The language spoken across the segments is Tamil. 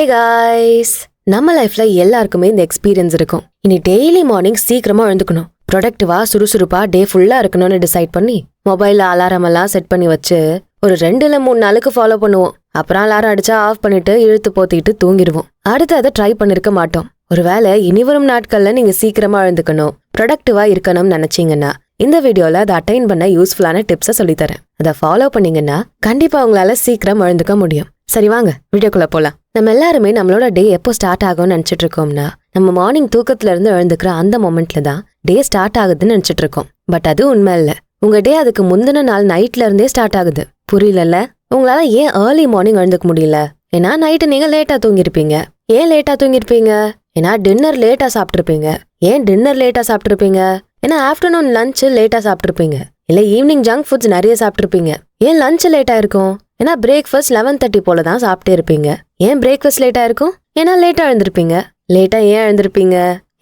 Hey guys, நம்ம லைஃப்ல எல்லாருக்குமே இந்த எக்ஸ்பீரியன்ஸ் இருக்கும். இனி டெய்லி மார்னிங் சீக்கிரமா எழுந்துக்கணும், ப்ரொடக்டிவா சுறுசுறுப்பா டே ஃபுல்லா இருக்கணும்னு டிசைட் பண்ணி மொபைல்ல அலாரம் எல்லாம் செட் பண்ணி வச்சு ஒரு 2 இல்ல 3 நாளுக்கு ஃபாலோ பண்ணுவோம். அப்புறம் அலாரம் அடிச்சா ஆஃப் பண்ணிட்டு இழுத்து போத்திட்டு தூங்கிடுவோம். அடுத்து அதை ட்ரை பண்ணிருக்க மாட்டோம். ஒருவேளை இனி வரும் நாட்கள்ல நீங்க சீக்கிரமா எழுந்துக்கணும், ப்ரொடக்டிவா இருக்கணும்னு நினைச்சீங்கன்னா இந்த வீடியோல அதை அட்டைன் பண்ண யூஸ்ஃபுல்லான டிப்ஸை சொல்லித்தரேன். அதை ஃபாலோ பண்ணீங்கன்னா கண்டிப்பா உங்களால சீக்கிரம் எழுந்துக்க முடியும். சரி வாங்க வீடியோக்குள்ள போலாம். நம்ம எல்லாருமே நம்மளோட டே எப்போ ஸ்டார்ட் ஆகும்னு நினைச்சிட்டு இருக்கோம்னா நம்ம மார்னிங் தூக்கத்துல இருந்து எழுந்துக்கிற அந்த மொமெண்ட்ல தான் டே ஸ்டார்ட் ஆகுதுன்னு நினைச்சிட்டு இருக்கோம். பட் அது உண்மை இல்ல. உங்க டே அதுக்கு முந்தின நாள் நைட்ல இருந்தே ஸ்டார்ட் ஆகுது. புரியல? உங்களால ஏன் ஏர்லி மார்னிங் எழுந்துக்க முடியல? ஏன்னா நைட்டு நீங்க லேட்டா தூங்கிருப்பீங்க. ஏன் லேட்டா தூங்கிருப்பீங்க? ஏன்னா டின்னர் லேட்டா சாப்பிட்டுருப்பீங்க. ஏன் டின்னர் லேட்டா சாப்பிட்டுருப்பீங்க? ஏன்னா ஆஃப்டர்நூன் லஞ்ச் லேட்டா சாப்பிட்டுருப்பீங்க. இல்ல ஈவினிங் ஜங்க் ஃபுட்ஸ் நிறைய சாப்பிட்டுருப்பீங்க. ஏன் லஞ்ச் லேட்டா இருக்கும்? ஏன்னா பிரேக்ஃபாஸ்ட் 11:30 போல தான் சாப்பிட்டே இருப்பீங்க. ஏன் பிரேக்ஃபாஸ்ட் லேட்டா இருக்கும்? ஏன்னா லேட்டா எழுந்திருப்பீங்க. லேட்டா ஏன் எழுந்திருப்பீங்க?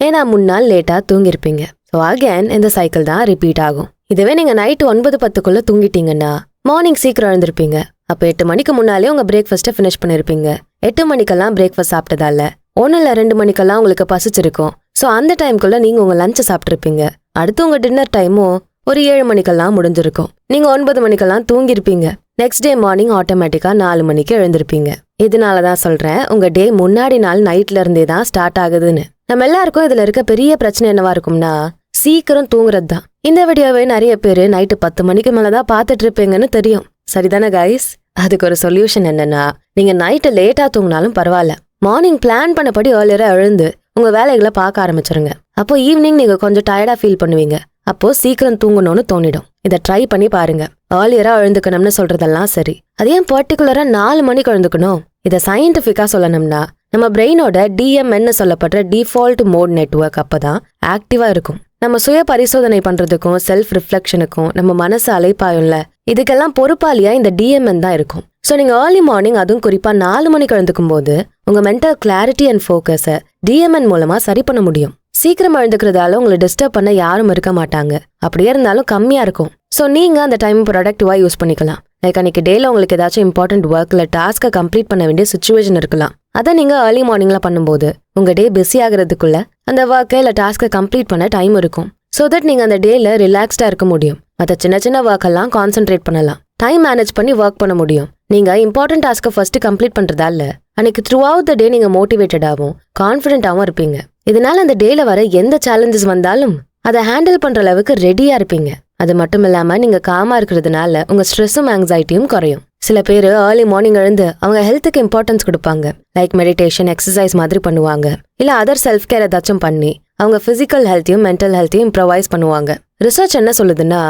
ஏன்னா முன்னாள் லேட்டா தூங்கிருப்பீங்க. ஸோ அகேன் இந்த சைக்கிள் தான் ரிப்பீட் ஆகும். இதுவே நீங்க நைட்டு 9-10 தூங்கிட்டீங்கன்னா மார்னிங் சீக்கிரம் எழுந்திருப்பீங்க. அப்போ 8 மணிக்கு முன்னாலே உங்க பிரேக்ஃபாஸ்ட்டை ஃபினிஷ் பண்ணிருப்பீங்க. 8 மணிக்கெல்லாம் பிரேக்ஃபாஸ்ட் சாப்பிட்டதால 1 இல்ல 2 மணிக்கெல்லாம் உங்களுக்கு பசிச்சிருக்கும். ஸோ அந்த டைம்குள்ள நீங்க உங்க லஞ்சை சாப்பிட்டுருப்பீங்க. அடுத்து உங்க டின்னர் டைமும் ஒரு 7 மணிக்கெல்லாம் முடிஞ்சிருக்கும். நீங்க 9 மணிக்கெல்லாம் தூங்கிருப்பீங்க. நெக்ஸ்ட் டே மார்னிங் ஆட்டோமேட்டிக்கா 4 மணிக்கு எழுந்திருப்பீங்க. இதனாலதான் சொல்றேன் உங்க டே முன்னாடி நாள் நைட்ல இருந்தே தான் ஸ்டார்ட் ஆகுதுன்னு. நம்ம எல்லாருக்கும் இதுல இருக்க பெரிய பிரச்சனை என்னவா இருக்கும்னா சீக்கிரம் தூங்குறது தான். இந்த வீடியோவை நிறைய பேரு நைட்டு 10 மணிக்கு மேலதான் பாத்துட்டு இருப்பீங்கன்னு தெரியும். சரிதானே கைஸ்? அதுக்கு ஒரு சொல்யூஷன் என்னன்னா, நீங்க நைட்டு லேட்டா தூங்கினாலும் பரவாயில்ல, மார்னிங் பிளான் பண்ணபடி ஏர்லியரா எழுந்து உங்க வேலைகளை பார்க்க ஆரம்பிச்சிருங்க. அப்போ ஈவினிங் நீங்க கொஞ்சம் டயர்டா ஃபீல் பண்ணுவீங்க. அப்போ சீக்கிரம் தூங்கணும்னு தோணிடும். இதை ட்ரை பண்ணி பாருங்க. ஏர்லியரா எழுந்துக்கணும்னு சொல்றதெல்லாம் சரி, அது ஏன் பர்டிகுலரா 4 மணிக்கு எழுந்துக்கணும்? இதை சயின்டிபிக்கா சொல்லணும்னா நம்ம பிரெயினோட டிஎம்என்னு சொல்லப்படுற டிஃபால்ட் மோட் நெட்வொர்க் அப்பதான் ஆக்டிவா இருக்கும். நம்ம சுய பரிசோதனை பண்றதுக்கும் செல்ஃப் ரிஃப்ளெக்ஷனுக்கும் நம்ம மனசு அலைப்பாயும்ல, இதுக்கெல்லாம் பொறுப்பாளியா இந்த டிஎம்என் தான் இருக்கும். ஸோ நீங்க ஏர்லி மார்னிங் அதுவும் குறிப்பா 4 மணிக்கு எழுந்துக்கும் போது உங்க மென்டல் கிளாரிட்டி அண்ட் ஃபோக்கஸை டிஎம்என் மூலமா சரி பண்ண முடியும். சீக்கிரம் எழுந்துக்கிறதால உங்களை டிஸ்டர்ப் பண்ண யாரும் இருக்க மாட்டாங்க. அப்படியே இருந்தாலும் கம்மியா இருக்கும். ஸோ நீங்க அந்த டைம் ப்ரொடக்டிவா யூஸ் பண்ணிக்கலாம். லைக் அன்னைக்கு டேல உங்களுக்கு ஏதாச்சும் இம்பார்ட்டன்ட் ஒர்க்ல டாஸ்க்கை கம்ப்ளீட் பண்ண வேண்டிய சுச்சுவேஷன் இருக்கலாம். அதை நீங்க ஏர்லி மார்னிங்ல பண்ணும்போது உங்க டே பிஸி ஆகுறதுக்குள்ள அந்த ஒர்க்கை இல்ல டாஸ்க்கை கம்ப்ளீட் பண்ண டைம் இருக்கும். ஸோ தட் நீங்க அந்த டேல ரிலாக்ஸ்டா இருக்க முடியும். மற்ற சின்ன சின்ன ஒர்க் எல்லாம் கான்சென்ட்ரேட் பண்ணலாம். டைம் மேனேஜ் பண்ணி ஒர்க் பண்ண முடியும். நீங்க இம்பார்ட்டன்ட் டாஸ்க்கை ஃபர்ஸ்ட் கம்ப்ளீட் பண்றதால அன்னைக்கு த்ரூ அவுட் த டே நீங்க மோட்டிவேட்டடாகவும் கான்ஃபிடென்ட்டாகவும் இருப்பீங்க. இதனால அந்த டேல வர எந்த சேலஞ்சஸ் வந்தாலும் அதை ஹேண்டில் பண்ற அளவுக்கு ரெடியா இருப்பீங்க. அது மட்டும் இல்லாம நீங்க காமா இருக்கிறதுனால உங்க ஸ்ட்ரெஸ்ஸும் ஆங்ஸைட்டியும் குறையும். சில பேர் ஏர்லி மார்னிங் எழுந்து அவங்க ஹெல்த்துக்கு இம்பார்ட்டன்ஸ் கொடுப்பாங்க. லைக் மெடிடேஷன், எக்ஸசைஸ் மாதிரி பண்ணுவாங்க. இல்ல அதர் செல்ஃப் கேர் ஏதாச்சும் பண்ணி அவங்க பிசிக்கல் ஹெல்த்தையும் மென்டல் ஹெல்த்தையும் இம்ப்ரவைஸ் பண்ணுவாங்க. ரிசர்ச் என்ன சொல்லுதுன்னா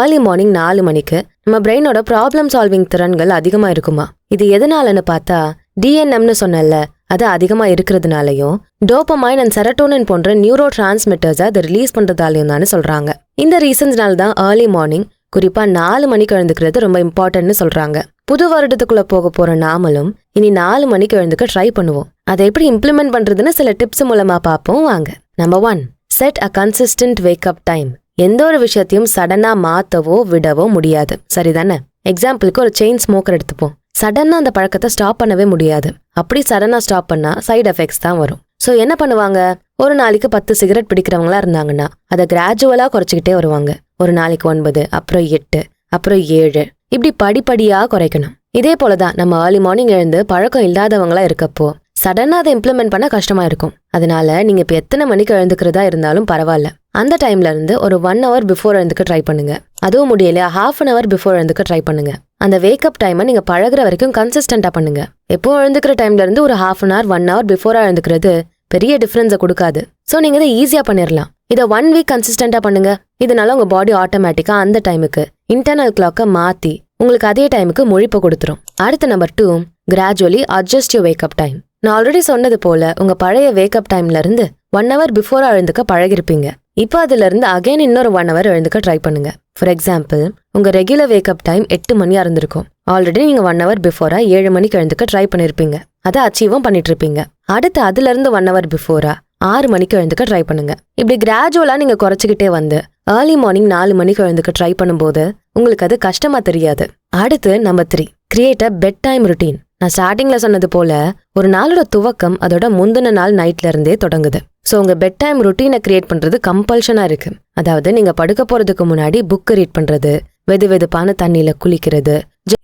ஏர்லி மார்னிங் 4 மணிக்கு நம்ம பிரெயினோட ப்ராப்ளம் சால்விங் திறன்கள் அதிகமா இருக்குமா. இது எதனாலன்னு பார்த்தா டிஎன்எம்னு சொன்னல, அது அதிகமா இருக்கிறதுனாலையும் டோபமைன் அண்ட் செரட்டோனின் போன்ற நியூரோ டிரான்ஸ்மிட்டர்ஸை அதை ரிலீஸ் பண்றதாலையும் தான் சொல்றாங்க. இந்த ரீசன்ஸ்னால தான் ஏர்லி மார்னிங் குறிப்பா 4 மணிக்கு எழுந்துக்கிறது ரொம்ப இம்பார்ட்டன்ட்னு சொல்றாங்க. புது வருடத்துக்குள்ள போக போற நாமளும் இனி 4 மணிக்கு எழுந்துக்க ட்ரை பண்ணுவோம். அதை எப்படி இம்ப்ளிமெண்ட் பண்றதுன்னு சில டிப்ஸ் மூலமா பார்ப்போம் வாங்க. Number 1, set a consistent wake up time. எந்த ஒரு விஷயத்தையும் சடனா மாத்தவோ விடவோ முடியாது. சரிதானே? எக்ஸாம்பிளுக்கு ஒரு செயின் ஸ்மோக்கர் எடுத்துப்போம். சடனா அந்த பழக்கத்தை ஸ்டாப் பண்ணவே முடியாது. அப்படி சடனா ஸ்டாப் பண்ணா சைடு எஃபெக்ட்ஸ் தான் வரும். ஸோ என்ன பண்ணுவாங்க? ஒரு நாளைக்கு 10 சிகரெட் பிடிக்கிறவங்களா இருந்தாங்கன்னா அதை கிராஜுவலா குறைச்சிக்கிட்டே வருவாங்க. ஒரு நாளைக்கு 9, அப்புறம் 8, அப்புறம் 7, இப்படி படிப்படியா குறைக்கணும். இதே போலதான் நம்ம ஏர்லி மார்னிங் எழுந்து பழக்கம் இல்லாதவங்களா இருக்கப்போ சடனா அதை இம்ப்ளிமெண்ட் பண்ண கஷ்டமா இருக்கும். அதனால நீங்க இப்ப எத்தனை மணிக்கு எழுந்துக்கிறதா இருந்தாலும் பரவாயில்ல, அந்த டைம்ல இருந்து ஒரு 1 hour பிஃபோர் எழுந்துக்க ட்ரை பண்ணுங்க. அதுவும் முடியலையா half an hour பிஃபோர் எழுந்துக்க ட்ரை பண்ணுங்க. அந்த வேக்கப் டைமை நீங்க பழகுற வரைக்கும் கன்சிஸ்டன்டா பண்ணுங்க. எப்போ எழுந்துக்கிற டைம்ல இருந்து ஒரு half an hour 1 hour பிஃபோரா எழுந்துக்கிறது பெரிய டிஃபரன்ஸை கொடுக்காது. ஸோ நீங்க இதை ஈஸியா பண்ணிடலாம். இதை 1 week கன்சிஸ்டன்டா பண்ணுங்க. இதனால உங்க பாடி ஆட்டோமேட்டிக்கா அந்த டைமுக்கு இன்டர்னல் கிளாக்கை மாத்தி உங்களுக்கு அதே டைமுக்கு முழிப்பு கொடுத்துரும். அடுத்த number 2, gradually adjust your wake up time. நான் ஆல்ரெடி சொன்னது போல உங்க பழைய வேக்கப் டைம்ல இருந்து 1 hour பிஃபோரா எழுந்துக்க பழகிருப்பீங்க. இப்போ அதுல இருந்து அகைன் இன்னொரு 1 hour எழுந்துக்க ட்ரை பண்ணுங்க. ஃபார் எக்ஸாம்பிள், உங்க ரெகுலர் வேக்கப் டைம் 8 மணியா இருந்திருக்கும். ஆல்ரெடி நீங்க 1 hour பிஃபோரா 7 மணிக்கு எழுந்துக்க ட்ரை பண்ணிருப்பீங்க. அதை அச்சீவும் பண்ணிட்டு இருப்பீங்க. அடுத்து அதுல இருந்து 1 hour பிஃபோரா 6 மணிக்கு எழுந்துக்க ட்ரை பண்ணுங்க. இப்படி கிராஜுவலா நீங்க குறைச்சிக்கிட்டே வந்து ஏர்லி மார்னிங் 4 மணிக்கு எழுந்துக்க ட்ரை பண்ணும்போது உங்களுக்கு அது கஷ்டமா தெரியாது. அடுத்து number 3, create a bed time routine. நான் ஸ்டார்டிங்ல சொன்னது போல ஒரு நாளோட துவக்கம் அதோட முந்தின நாள் நைட்ல இருந்தே தொடங்குது. ஸோ உங்க பெட் டைம் ருட்டீனை கிரியேட் பண்றது கம்பல்ஷனா இருக்கு. அதாவது நீங்க படுக்க போறதுக்கு முன்னாடி புக் ரீட் பண்றது, வெது வெதுப்பான தண்ணியில குளிக்கிறது,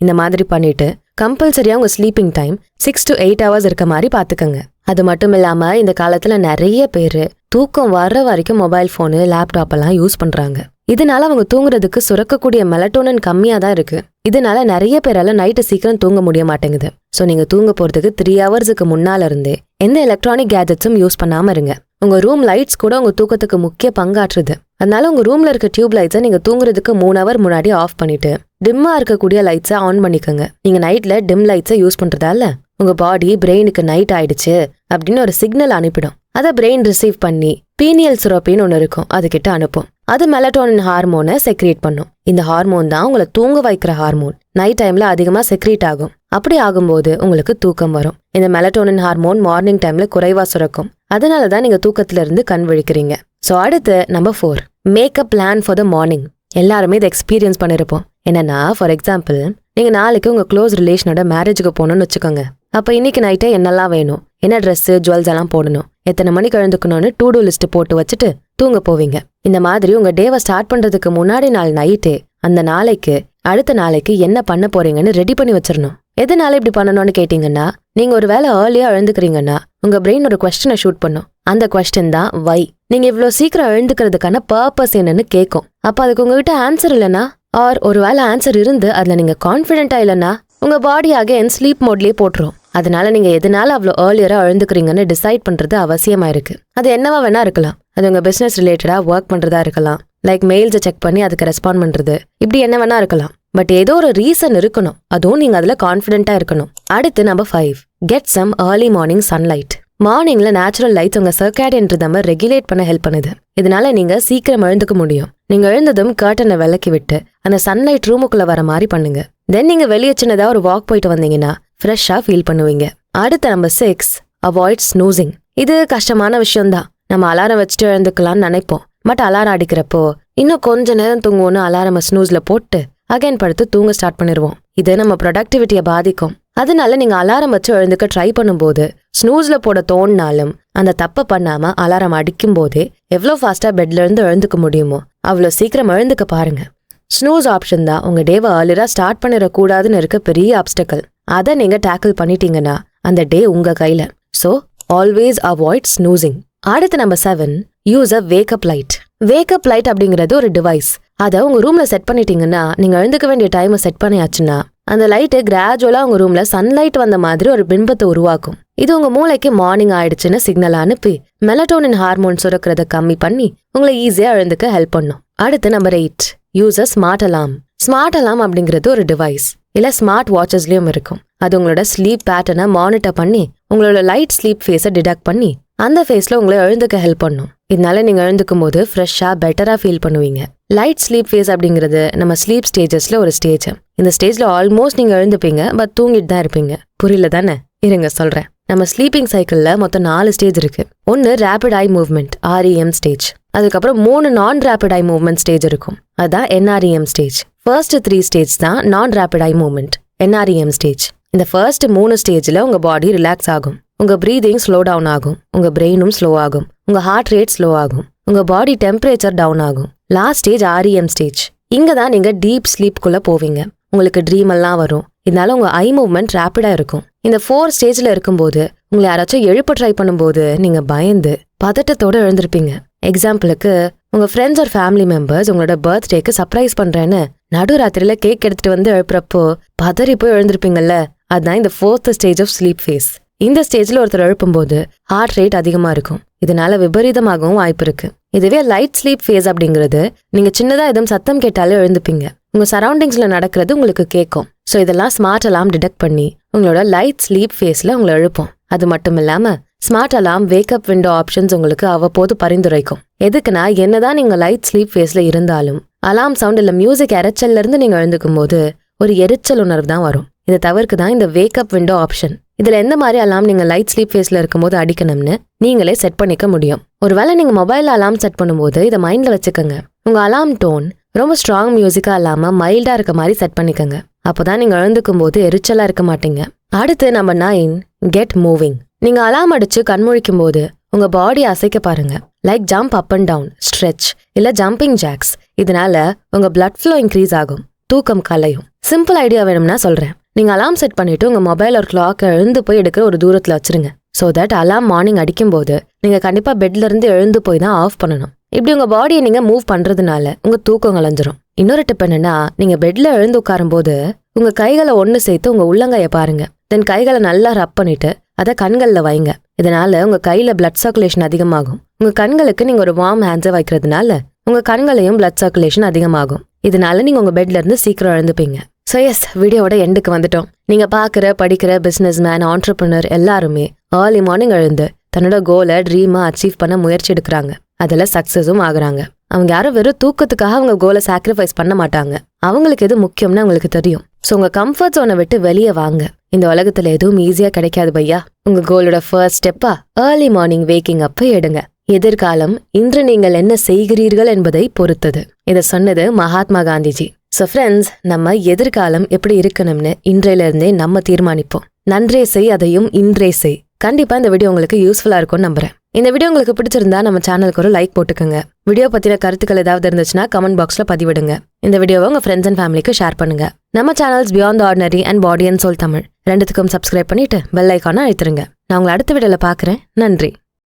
இந்த மாதிரி பண்ணிட்டு கம்பல்சரியா உங்க ஸ்லீப்பிங் டைம் 6 to 8 hours இருக்க மாதிரி பாத்துக்கங்க. அது மட்டும் இல்லாம இந்த காலத்துல நிறைய பேரு தூக்கம் வர்ற வரைக்கும் மொபைல் போனு, லேப்டாப் எல்லாம் யூஸ் பண்றாங்க. இதனால அவங்க தூங்குறதுக்கு சுரக்கக்கூடிய மெலட்டோனின் கம்மியா தான் இருக்கு. இதனால நிறைய பேரால நைட்டு சீக்கிரம் தூங்க முடிய மாட்டேங்குது. ஸோ நீங்க தூங்க போறதுக்கு 3 hours முன்னால இருந்தே எந்த எலக்ட்ரானிக் கேஜெட்ஸும் யூஸ் பண்ணாம இருங்க. உங்க ரூம் லைட்ஸ் கூட உங்க தூக்கத்துக்கு முக்கிய பங்காற்றுது. அதனால உங்க ரூம்ல இருக்க டியூப் லைட்ஸை நீங்க தூங்குறதுக்கு 3 hour முன்னாடி ஆஃப் பண்ணிட்டு டிம்மா இருக்கக்கூடிய லைட்ஸை ஆன் பண்ணிக்கோங்க. நீங்க நைட்ல டிம் லைட்ஸை யூஸ் பண்றதால உங்க பாடி பிரெயினுக்கு நைட் ஆயிடுச்சு அப்படின்னு ஒரு சிக்னல் அனுப்பிடும். அதை பிரெயின் ரிசீவ் பண்ணி பீனியல் சுரப்பின்னு ஒன்று இருக்கும், அதுகிட்ட அனுப்பும். அது மெலட்டோனின் ஹார்மோனை செக்ரீட் பண்ணும். இந்த ஹார்மோன் தான் உங்களை தூங்க வைக்கிற ஹார்மோன். நைட் டைம்ல அதிகமா செக்ரீட் ஆகும். அப்படி ஆகும்போது உங்களுக்கு தூக்கம் வரும். இந்த மெலட்டோனின் ஹார்மோன் மார்னிங் டைம்ல குறைவா சுரக்கும். அதனாலதான் நீங்க தூக்கத்துல இருந்து கண் விழிக்கிறீங்க. ஸோ அடுத்து number 4, make a plan for the morning. எல்லாருமே இதை எக்ஸ்பீரியன்ஸ் பண்ணிருப்போம். என்னன்னா, ஃபார் எக்ஸாம்பிள், நீங்க நாளைக்கு உங்க க்ளோஸ் ரிலேஷனோட மேரேஜுக்கு போகணும்னு வச்சுக்கோங்க. அப்ப இன்னைக்கு நைட்டே என்னெல்லாம் வேணும், என்ன ட்ரெஸ், ஜுவல்ஸ் எல்லாம் போடணும், எத்தனை மணிக்கு எழுந்துக்கணும்னு டூ டூ லிஸ்ட் போட்டு வச்சுட்டு தூங்க போவீங்க. இந்த மாதிரி உங்க டேவை ஸ்டார்ட் பண்றதுக்கு முன்னாடி நாள் நைட்டே அந்த நாளைக்கு அடுத்த நாளைக்கு என்ன பண்ண போறீங்கன்னு ரெடி பண்ணி வச்சிடணும். எதனால இப்படி பண்ணணும்னு கேட்டீங்கன்னா, நீங்க ஒரு வேலை ஏர்லியா எழுந்துக்கிறீங்கன்னா உங்க பிரெயின் ஒரு கொஸ்டினை ஷூட் பண்ணும். அந்த கொஸ்டின் தான் வை. நீங்க இவ்வளவு சீக்கிரம் எழுந்துக்கிறதுக்கான பர்பஸ் என்னன்னு கேட்கும். அப்ப அதுக்கு உங்ககிட்ட ஆன்சர் இல்லைன்னா, ஆர் ஒரு வேலை ஆன்சர் இருந்து அதுல நீங்க கான்பிடென்டா இல்லைன்னா உங்க பாடி அகைன் ஸ்லீப் மோட்லயே போட்டுரும். அதனால நீங்க எதனால அவ்வளோ ஏர்லியரா எழுந்துக்கிறீங்கன்னு டிசைட் பண்றது அவசியமா இருக்கு. அது என்னவா வேணா இருக்கலாம். அது உங்க பிசினஸ் ரிலேட்டடா ஒர்க் பண்றதா இருக்கலாம், லைக் மெயில்ஸை செக் பண்ணி அதுக்கு ரெஸ்பாண்ட் பண்றது, இப்படி என்ன வேணா இருக்கலாம். பட் ஏதோ ஒரு ரீசன் இருக்கணும், அதுவும் நீங்க அதுல கான்ஃபிடென்ட்டா இருக்கணும். அடுத்து number 5, get some early morning sunlight. மார்னிங்ல நேச்சுரல் லைட்ஸ் உங்க சர்க்காடியன் ரிதமை ரெகுலேட் பண்ண ஹெல்ப் பண்ணுது. இதனால நீங்க சீக்கிரம் எழுந்துக்க முடியும். நீங்க எழுந்ததும் கர்டனை விலக்கி விட்டு அந்த சன்லைட் ரூமுக்குள்ள வர மாதிரி பண்ணுங்க. தென் நீங்க வெளியே சின்னதா ஒரு வாக் போயிட்டு வந்தீங்கன்னா ஃப்ரெஷ்ஷா ஃபீல் பண்ணுவீங்க. அடுத்த நம்பர் 6, அவாய்ட் ஸ்னூசிங். இது கஷ்டமான விஷயம்தான். நம்ம அலாரம் வச்சுட்டு எழுந்துக்கலாம்னு நினைப்போம். பட் அலாரம் அடிக்கிறப்போ இன்னும் கொஞ்ச நேரம் தூங்குவோன்னு அலாரம் ஸ்னூஸ்ல போட்டு அகைன் படுத்து தூங்க ஸ்டார்ட் பண்ணிடுவோம். இது நம்ம ப்ரொடக்டிவிட்டியை பாதிக்கும். அதனால நீங்க அலாரம் வச்சு எழுந்துக்க ட்ரை பண்ணும்போது ஸ்னூஸ்ல போட தோணினாலும் அந்த தப்பை பண்ணாம அலாரம் அடிக்கும் போதே எவ்வளோ ஃபாஸ்டா பெட்ல இருந்து எழுந்துக்க முடியுமோ அவ்வளோ சீக்கிரம் எழுந்துக்க பாருங்க. ஸ்னூஸ் ஆப்ஷன் தான் உங்க டேவை ஏர்லியரா ஸ்டார்ட் பண்ணிடக்கூடாதுன்னு இருக்க பெரிய ஆப்ஸ்டக்கல். அதை நீங்க டேக்கிள் பண்ணிட்டீங்கன்னா அந்த டே உங்க கையில. So always avoid snoozing. அடுத்து number 7, use a wake up light. Wake up light அப்படிங்கிறது ஒரு டிவைஸ். அதை உங்க ரூம்ல செட் பண்ணிட்டீங்கன்னா, நீங்க எழுந்துக்க வேண்டிய டைமை செட் பண்ணியாச்சுன்னா அந்த லைட்டு கிராஜுவலா உங்க ரூம்ல சன்லைட் வந்த மாதிரி ஒரு பின்பத்தை உருவாக்கும். இது உங்க மூளைக்கு மார்னிங் ஆயிடுச்சுன்னு சிக்னல் அனுப்பி மெலட்டோனின் ஹார்மோன் சுரக்கிறத கம்மி பண்ணி உங்களை ஈஸியா எழுந்துக்க ஹெல்ப் பண்ணும். அடுத்து number 8, use a smart alarm. Smart alarm அப்படிங்கிறது ஒரு டிவைஸ், இல்ல ஸ்மார்ட் வாட்சஸ்லயும் இருக்கும். அது உங்களோட ஸ்லீப் பேட்டர்னை மானிட்டர் பண்ணி உங்களோட லைட் ஸ்லீப் ஃபேஸை டிடெக்ட் பண்ணி அந்த ஃபேஸ்ல உங்களை எழுந்துக்க ஹெல்ப் பண்ணும். இதனால நீங்க எழுந்துக்கும் போது ஃப்ரெஷ்ஷா பெட்டரா ஃபீல் பண்ணுவீங்க. லைட் ஸ்லீப் ஃபேஸ் அப்படிங்கிறது நம்ம ஸ்லீப் ஸ்டேஜஸ்ல ஒரு ஸ்டேஜ். இந்த ஸ்டேஜ்ல ஆல்மோஸ்ட் நீங்க எழுந்துப்பீங்க, பட் தூங்கிட்டு தான் இருப்பீங்க. புரியல தானே? இருங்க சொல்றேன். நம்ம ஸ்லீப்பிங் சைக்கிள்ல மொத்தம் 4 ஸ்டேஜ் இருக்கு. ஒன்னு rapid eye movement REM stage. அதுக்கப்புறம் 3 நான் ரேபிட் ஐ மூவ்மெண்ட் ஸ்டேஜ் இருக்கும், அதுதான் NREM ஸ்டேஜ். ஃபர்ஸ்ட் 3 ஸ்டேஜ் தான் non rapid eye movement NREM stage. இந்த ஃபர்ஸ்ட் 3 ஸ்டேஜ்ல உங்க பாடி ரிலாக்ஸ் ஆகும், உங்க பிரீதிங் ஸ்லோ டவுன் ஆகும், உங்க பிரெயினும் ஸ்லோ ஆகும், உங்க ஹார்ட் ரேட் ஸ்லோ ஆகும், உங்க பாடி டெம்பரேச்சர் டவுன் ஆகும். Last stage REM stage. இங்க தான் நீங்க டீப் ஸ்லீப்குள்ள போவீங்க. உங்களுக்கு ட்ரீம் எல்லாம் வரும். இதனால உங்க ஐ மூவ்மெண்ட் ரேபிடா இருக்கும். இந்த 4 ஸ்டேஜ்ல இருக்கும்போது உங்களை யாராச்சும் எழுப்ப ட்ரை பண்ணும்போது நீங்க பயந்து பதட்டத்தோட எழுந்திருப்பீங்க. எக்ஸாம்பிளுக்கு, உங்க ஃப்ரெண்ட்ஸ் ஒரு ஃபேமிலி மெம்பர்ஸ் உங்களோட பர்த்டேக்கு சர்ப்ரைஸ் பண்றேன்னு நடுராத்திரியில கேக் எடுத்துட்டு வந்து எழுப்புறப்போ பதறி போய் எழுந்திருப்பீங்கல்ல, அதுதான் இந்த 4th stage of sleep phase. இந்த ஸ்டேஜ்ல ஒருத்தர் எழுப்பும்போது ஹார்ட் ரேட் அதிகமா இருக்கும். இதனால விபரீதமாகவும் வாய்ப்பு இருக்கு. இதுவே லைட் ஸ்லீப் ஃபேஸ் அப்படிங்கிறது நீங்க சின்னதா எதுவும் சத்தம் கேட்டாலே எழுந்துப்பீங்க. உங்க சரௌண்டிங்ஸ்ல நடக்கிறது உங்களுக்கு கேட்கும். ஸோ இதெல்லாம் ஸ்மார்ட் அலாம் டிடெக்ட் பண்ணி உங்களோட லைட் ஸ்லீப் ஃபேஸ்ல உங்களை எழுப்போம். அது மட்டும் இல்லாம ஸ்மார்ட் அலாம் வேக்கப் விண்டோ ஆப்ஷன்ஸ் உங்களுக்கு அவ்வப்போது பரிந்துரைக்கும். எதுக்குன்னா, என்னதான் நீங்க லைட் ஸ்லீப் ஃபேஸ்ல இருந்தாலும் அலாம் சவுண்ட் இல்ல மியூசிக் இறைச்சல்ல இருந்து நீங்க எழுந்துக்கும் போது ஒரு எரிச்சல் உணர்வு தான் வரும். இதை தவிர்க்கு தான் இந்த வேக்கப் விண்டோ ஆப்ஷன். இதுல எந்த மாதிரி அலாம் நீங்க லைட் ஸ்லீப் ஃபேஸ்ல இருக்கும்போது அடிக்கணும்னு நீங்களே செட் பண்ணிக்க முடியும். ஒருவேளை நீங்க மொபைல்ல அலாம் செட் பண்ணும்போது இதை மைண்ட்ல வச்சுக்கோங்க. உங்க அலாம் டோன் ரொம்ப ஸ்ட்ராங் மியூசிக்கா இல்லாம மைல்டா இருக்க மாதிரி செட் பண்ணிக்கோங்க. அப்போதான் நீங்க எழுந்துக்கும் போது எரிச்சலா இருக்க மாட்டீங்க. அடுத்து நம்பர் 9, கெட் மூவிங். நீங்க அலாம் அடிச்சு கண்முழிக்கும் போது உங்க பாடி அசைக்க பாருங்க. Like jump up and down, stretch இல்ல ஜம்பிங் ஜாக்ஸ். இதனால உங்க பிளட் ஃப்ளோ இன்க்ரீஸ் ஆகும், தூக்கம் கலையும். சிம்பிள் ஐடியா வேணும்னா சொல்றேன். நீங்க அலாம் செட் பண்ணிட்டு உங்க மொபைல் ஒரு கிளாக் எழுந்து போய் எடுக்கிற ஒரு தூரத்துல வச்சிருங்க. சோ தட் அலாம் மார்னிங் அடிக்கும் போது நீங்க கண்டிப்பா பெட்ல இருந்து எழுந்து போய் தான் ஆஃப் பண்ணணும். இப்படி உங்க பாடியை நீங்க மூவ் பண்றதுனால உங்க தூக்கம் கலைஞ்சிரும். இன்னொரு டிப் என்னன்னா, நீங்க பெட்ல எழுந்து உட்காரும் போது உங்க கைகளை ஒண்ணு சேர்த்து உங்க உள்ளங்கைய பாருங்க. தென் கைகளை நல்லா ரப் பண்ணிட்டு அதை கண்கள்ல வைங்க. இதனால உங்க கையில பிளட் சர்க்குலேஷன் அதிகமாகும். உங்க கண்களுக்கு நீங்க ஒரு வார்ம் ஹேண்ட்ஸை வைக்கிறதுனால உங்க கண்களையும் பிளட் சர்க்குலேஷன் அதிகமாகும். இதனால நீங்க உங்க பெட்ல இருந்து சீக்கிரம் எழுந்துப்பீங்க. ஸோ எஸ், வீடியோவோட எண்டுக்கு வந்துட்டோம். நீங்க பாக்குற படிக்கிற பிசினஸ் மேன், ஆண்டர்பிரினர் எல்லாருமே ஏர்லி மார்னிங் எழுந்து தன்னோட கோலை ட்ரீமா அச்சீவ் பண்ண முயற்சி எடுக்கிறாங்க. அதுல சக்சஸும் ஆகுறாங்க. அவங்க யாரும் வெறும் தூக்கத்துக்காக அவங்க கோலை சாக்ரிஃபைஸ் பண்ண மாட்டாங்க. அவங்களுக்கு எது முக்கியம்னு அவங்களுக்கு தெரியும். ஸோ உங்க கம்ஃபர்ட் ஜோனை விட்டு வெளியே வாங்க. இந்த உலகத்துல எதுவும் ஈஸியா கிடைக்காது பையா. உங்க கோலோட ஃபர்ஸ்ட் ஸ்டெப்பா ஏர்லி மார்னிங் வேக்கிங் அப்ப எடுங்க. எதிர்காலம் இன்று நீங்கள் என்ன செய்கிறீர்கள் என்பதை பொறுத்தது. இதை சொன்னது மகாத்மா காந்திஜி. ஸோ ஃப்ரெண்ட்ஸ், நம்ம எதிர்காலம் எப்படி இருக்கணும்னு இன்றையில இருந்தே நம்ம தீர்மானிப்போம். நன்றே செய், அதையும் இன்றே செய். கண்டிப்பா இந்த வீடியோ உங்களுக்கு யூஸ்ஃபுல்லா இருக்கும்னு நம்புறேன். இந்த வீடியோ உங்களுக்கு பிடிச்சிருந்தா நம்ம சேனலுக்கு ஒரு லைக் போட்டுக்கோங்க. வீடியோ பத்தின கருத்துக்கள் ஏதாவது இருந்துச்சுன்னா கமெண்ட் பாக்ஸ்ல பதிவிடுங்க. இந்த வீடியோவை உங்க ஃப்ரெண்ட்ஸ் அண்ட் ஃபேமிலிக்கு ஷேர் பண்ணுங்க. நம்ம channels beyond ordinary and body and soul Tamil ரெண்டுத்துக்கும் சப்ஸ்கிரைப் பண்ணிட்டு பெல் ஐக்கானை அழுத்துருங்க. நான் உங்களை அடுத்த வீடியோல பாக்குறேன். நன்றி.